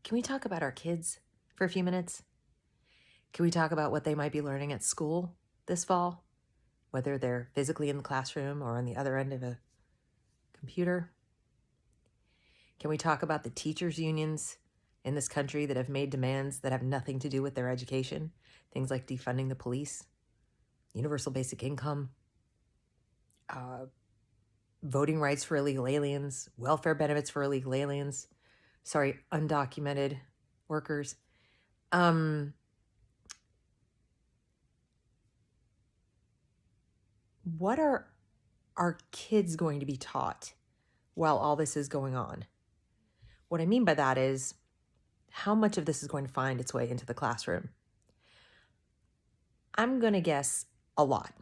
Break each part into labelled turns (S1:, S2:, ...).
S1: Can we talk about our kids for a few minutes? Can we talk about what they might be learning at school this fall, whether they're physically in the classroom or on the other end of a computer? Can we talk about the teachers' unions in this country that have made demands that have nothing to do with their education? Things like defunding the police, universal basic income, uh, voting rights for illegal aliens, welfare benefits for illegal aliens, undocumented workers. What are our kids going to be taught while all this is going on? What I mean by that is how much of this is going to find its way into the classroom? I'm going to guess a lot.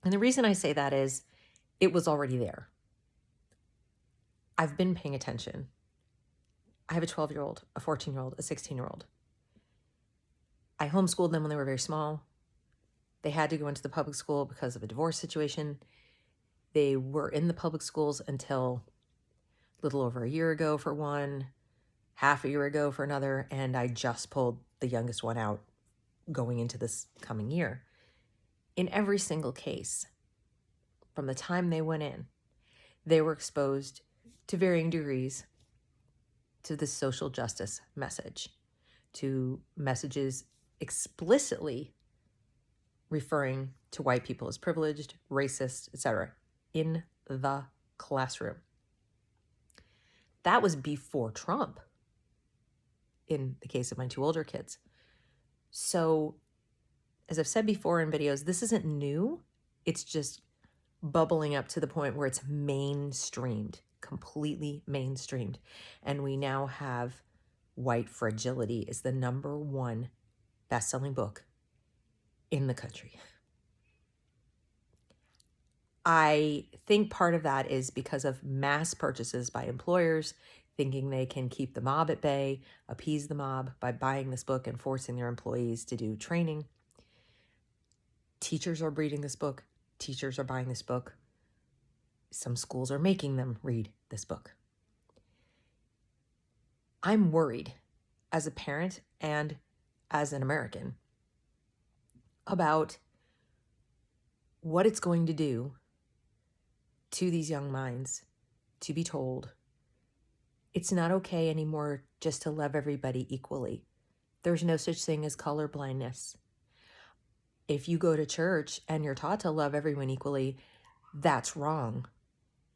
S1: And the reason I say that is it was already there. I've been paying attention. I have a 12-year-old, a 14-year-old, a 16-year-old. I homeschooled them when they were very small. They had to go into the public school because of a divorce situation. They were in the public schools until a little over a year ago for one, half a year ago for another, and I just pulled the youngest one out going into this coming year. In every single case, from the time they went in, they were exposed to varying degrees to the social justice message, to messages explicitly referring to white people as privileged, racist, etc., in the classroom. That was before Trump, in the case of my two older kids. So, as I've said before in videos, this isn't new. It's just bubbling up to the point where it's mainstreamed, completely mainstreamed. And we now have White Fragility is the #1 best-selling book in the country. I think part of that is because of mass purchases by employers thinking they can keep the mob at bay, appease the mob by buying this book and forcing their employees to do training. Teachers are reading this book. Teachers are buying this book. Some schools are making them read this book. I'm worried as a parent and as an American about what it's going to do to these young minds to be told it's not okay anymore just to love everybody equally. There's no such thing as color blindness. If you go to church and you're taught to love everyone equally, that's wrong.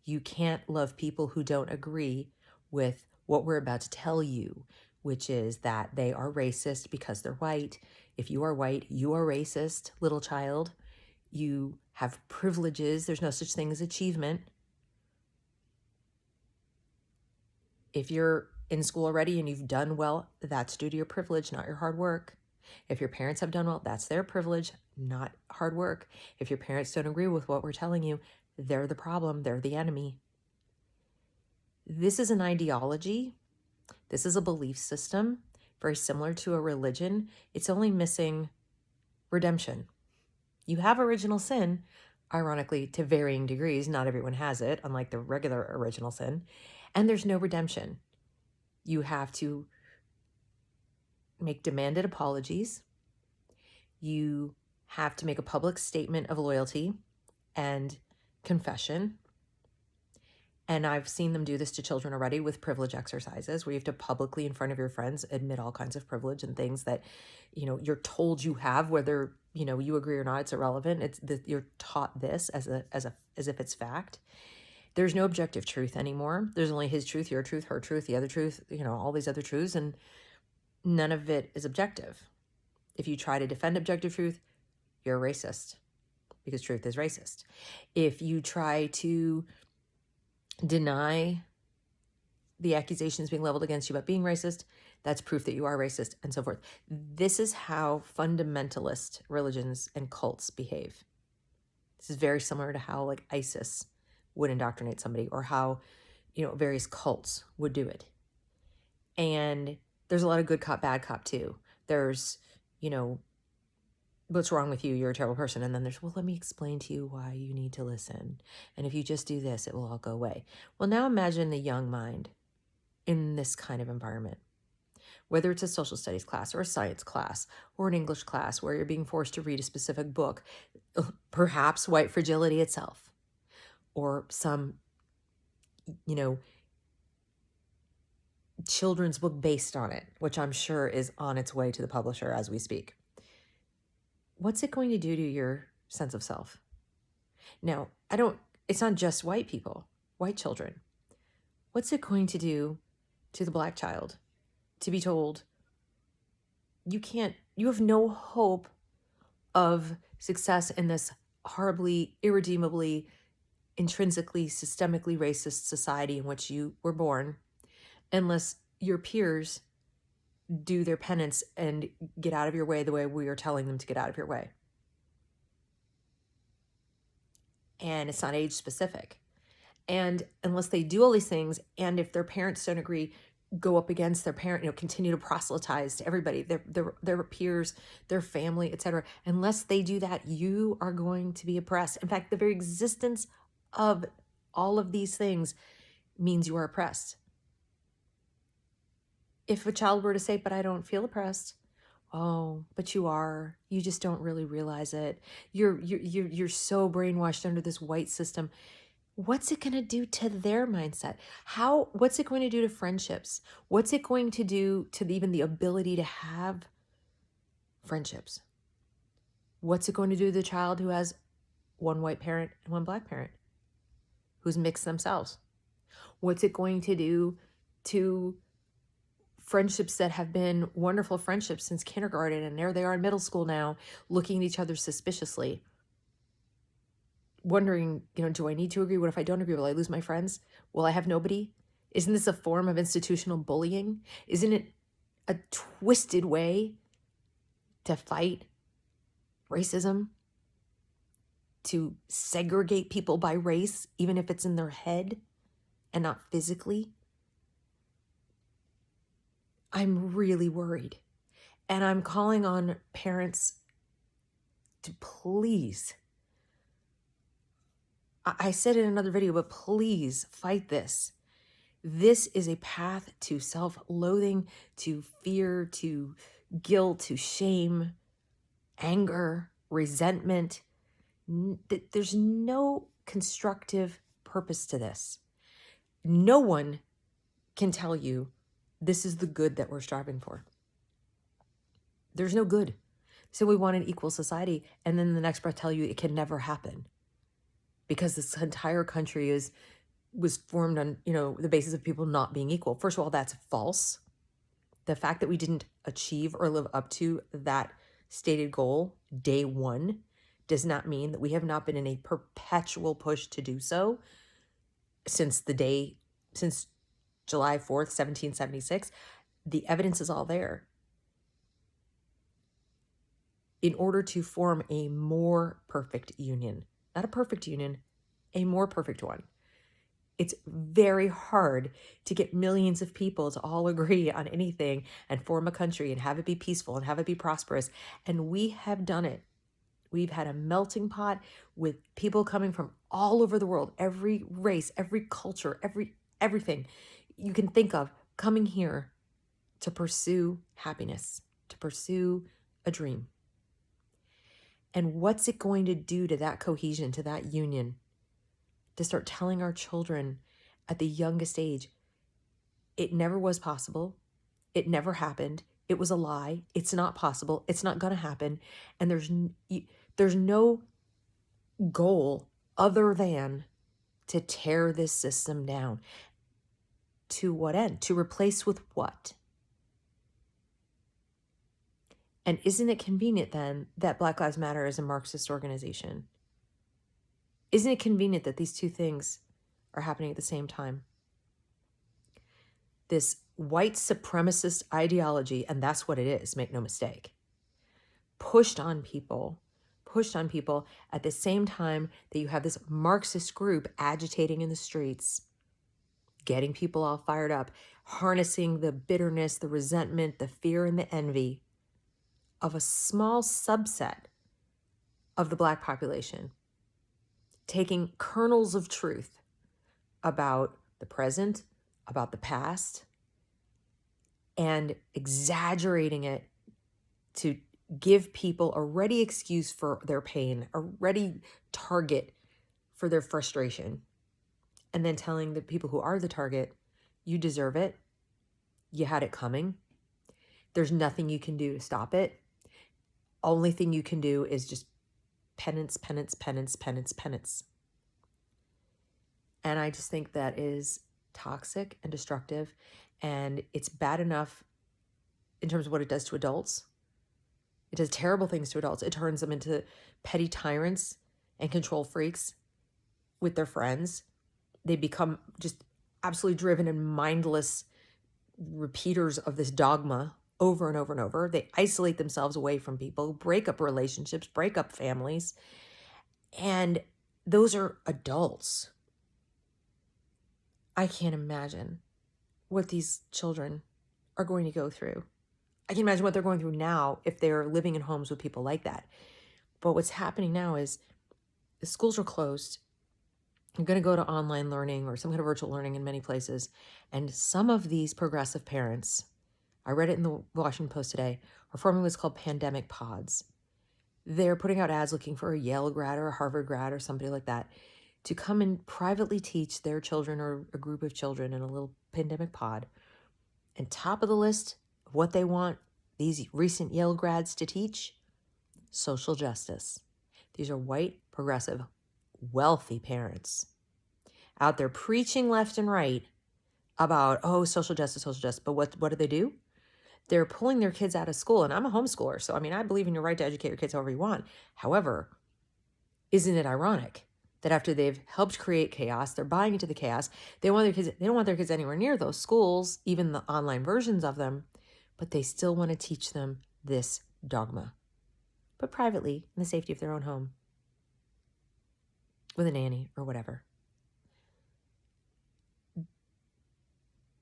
S1: You can't love people who don't agree with what we're about to tell you, which is that they are racist because they're white. If you are white, you are racist, little child. You have privileges. There's no such thing as achievement. If you're in school already and you've done well, that's due to your privilege, not your hard work. If your parents have done well, that's their privilege, not hard work. If your parents don't agree with what we're telling you, they're the problem. They're the enemy. This is an ideology. This is a belief system, very similar to a religion. It's only missing redemption. You have original sin, ironically, to varying degrees. Not everyone has it, unlike the regular original sin. And there's no redemption. You have to make demanded apologies. You have to make a public statement of loyalty and confession. And I've seen them do this to children already with privilege exercises where you have to publicly in front of your friends admit all kinds of privilege and things that, you're told you have, whether, you agree or not, it's irrelevant. It's that you're taught this as if it's fact. There's no objective truth anymore. There's only his truth, your truth, her truth, the other truth, all these other truths, and none of it is objective. If you try to defend objective truth, you're a racist because truth is racist. If you try to deny the accusations being leveled against you about being racist, that's proof that you are racist, and so forth. This is how fundamentalist religions and cults behave. This is very similar to how like ISIS would indoctrinate somebody, or how, various cults would do it. And there's a lot of good cop, bad cop too. There's, what's wrong with you? You're a terrible person. And then there's, well, let me explain to you why you need to listen. And if you just do this, it will all go away. Well, now imagine the young mind in this kind of environment. whether it's a social studies class or a science class or an English class where you're being forced to read a specific book, perhaps White Fragility itself, or some, children's book based on it, which I'm sure is on its way to the publisher as we speak. What's it going to do to your sense of self? Now, it's not just white people, white children. What's it going to do to the Black child to be told you have no hope of success in this horribly, irredeemably, intrinsically, systemically racist society in which you were born, unless your peers do their penance and get out of your way the way we are telling them to get out of your way. And it's not age specific. And unless they do all these things, and if their parents don't agree, go up against their parent, continue to proselytize to everybody, their peers, their family, etc. Unless they do that, you are going to be oppressed. In fact, the very existence of all of these things means you are oppressed. If a child were to say, but I don't feel oppressed, oh, but you are. You just don't really realize it. You're so brainwashed under this white system. What's it going to do to their mindset? What's it going to do to friendships? What's it going to do to even the ability to have friendships? What's it going to do to the child who has one white parent and one Black parent, who's mixed themselves? What's it going to do to friendships that have been wonderful friendships since kindergarten, and there they are in middle school now, looking at each other suspiciously, wondering, do I need to agree? What if I don't agree? Will I lose my friends? Will I have nobody? Isn't this a form of institutional bullying? Isn't it a twisted way to fight racism? To segregate people by race, even if it's in their head and not physically? I'm really worried. And I'm calling on parents to please, I said in another video, but please fight this. This is a path to self-loathing, to fear, to guilt, to shame, anger, resentment. There's no constructive purpose to this. No one can tell you this is the good that we're striving for. There's no good. So we want an equal society, and then the next breath tell you it can never happen, because this entire country was formed on, the basis of people not being equal. First of all, that's false. The fact that we didn't achieve or live up to that stated goal day one does not mean that we have not been in a perpetual push to do so since July 4th, 1776. The evidence is all there. In order to form a more perfect union, not a perfect union, a more perfect one, it's very hard to get millions of people to all agree on anything and form a country and have it be peaceful and have it be prosperous. And we have done it. We've had a melting pot with people coming from all over the world, every race, every culture, everything you can think of coming here to pursue happiness, to pursue a dream. And what's it going to do to that cohesion, to that union, to start telling our children at the youngest age, it never was possible, it never happened, it was a lie, it's not possible, it's not going to happen, and there's no goal other than to tear this system down. To what end? To replace with what? And isn't it convenient then that Black Lives Matter is a Marxist organization? Isn't it convenient that these two things are happening at the same time? This white supremacist ideology, and that's what it is, make no mistake, pushed on people at the same time that you have this Marxist group agitating in the streets, getting people all fired up, harnessing the bitterness, the resentment, the fear, and the envy of a small subset of the Black population, taking kernels of truth about the present, about the past, and exaggerating it to give people a ready excuse for their pain, a ready target for their frustration, and then telling the people who are the target, you deserve it, you had it coming, there's nothing you can do to stop it, only thing you can do is just penance, penance, penance, penance, penance. And I just think that is toxic and destructive, and it's bad enough in terms of what it does to adults. It does terrible things to adults. It turns them into petty tyrants and control freaks with their friends. They become just absolutely driven and mindless repeaters of this dogma over and over and over. They isolate themselves away from people, break up relationships, break up families. And those are adults. I can't imagine what these children are going to go through. I can imagine what they're going through now if they're living in homes with people like that. But what's happening now is the schools are closed. You're going to go to online learning or some kind of virtual learning in many places. And some of these progressive parents, I read it in the Washington Post today, are forming what's called pandemic pods. They're putting out ads looking for a Yale grad or a Harvard grad or somebody like that to come and privately teach their children or a group of children in a little pandemic pod. And top of the list of what they want these recent Yale grads to teach, social justice. These are white, progressive, wealthy parents out there preaching left and right about, oh, social justice, social justice. But what do? They're pulling their kids out of school. And I'm a homeschooler, so I mean, I believe in your right to educate your kids however you want. However, isn't it ironic that after they've helped create chaos, they're buying into the chaos, they don't want their kids anywhere near those schools, even the online versions of them, but they still want to teach them this dogma, but privately in the safety of their own home with a nanny or whatever.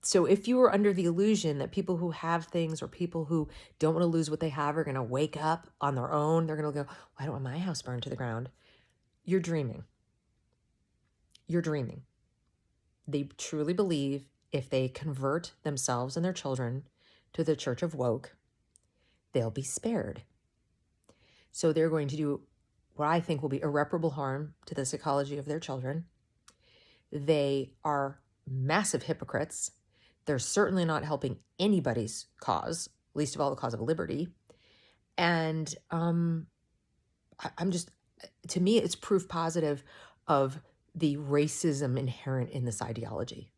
S1: So if you were under the illusion that people who have things or people who don't want to lose what they have are going to wake up on their own, they're going to go, well, I don't want my house burned to the ground. You're dreaming. You're dreaming. They truly believe if they convert themselves and their children to the church of woke, they'll be spared. So they're going to do what I think will be irreparable harm to the psychology of their children. They are massive hypocrites. They're certainly not helping anybody's cause, least of all the cause of liberty. And I'm just, to me, it's proof positive of the racism inherent in this ideology.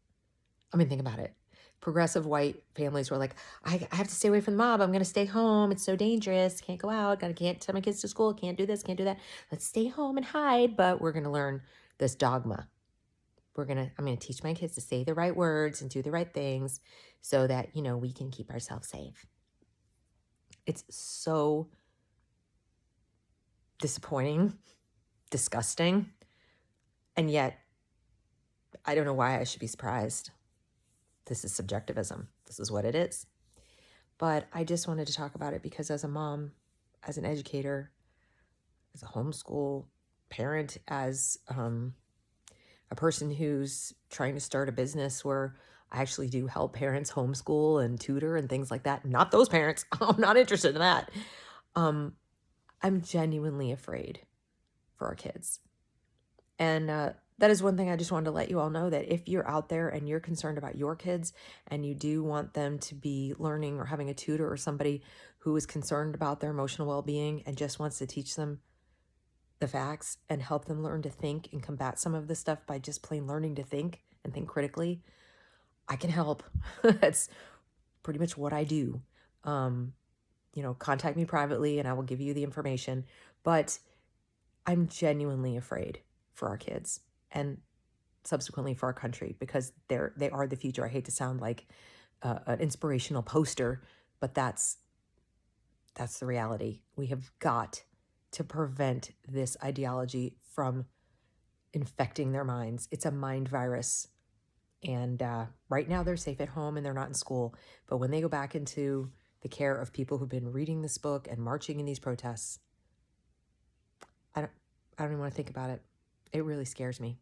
S1: I mean, think about it. Progressive white families were like, I have to stay away from the mob. I'm going to stay home. It's so dangerous. Can't go out. Can't send my kids to school. Can't do this. Can't do that. Let's stay home and hide. But we're going to learn this dogma. I'm going to teach my kids to say the right words and do the right things so that, we can keep ourselves safe. It's so disappointing, disgusting. And yet, I don't know why I should be surprised. This is subjectivism. This is what it is. But I just wanted to talk about it because as a mom, as an educator, as a homeschool parent, as a person who's trying to start a business where I actually do help parents homeschool and tutor and things like that. Not those parents. I'm not interested in that. I'm genuinely afraid for our kids. And that is one thing I just wanted to let you all know, that if you're out there and you're concerned about your kids and you do want them to be learning or having a tutor or somebody who is concerned about their emotional well-being and just wants to teach them the facts and help them learn to think and combat some of this stuff by just plain learning to think and think critically, I can help. That's pretty much what I do. Contact me privately and I will give you the information. But I'm genuinely afraid for our kids and subsequently for our country because they are the future. I hate to sound like an inspirational poster, but that's the reality. We have got to prevent this ideology from infecting their minds. It's a mind virus. And right now they're safe at home and they're not in school. But when they go back into the care of people who've been reading this book and marching in these protests, I don't even want to think about it. It really scares me.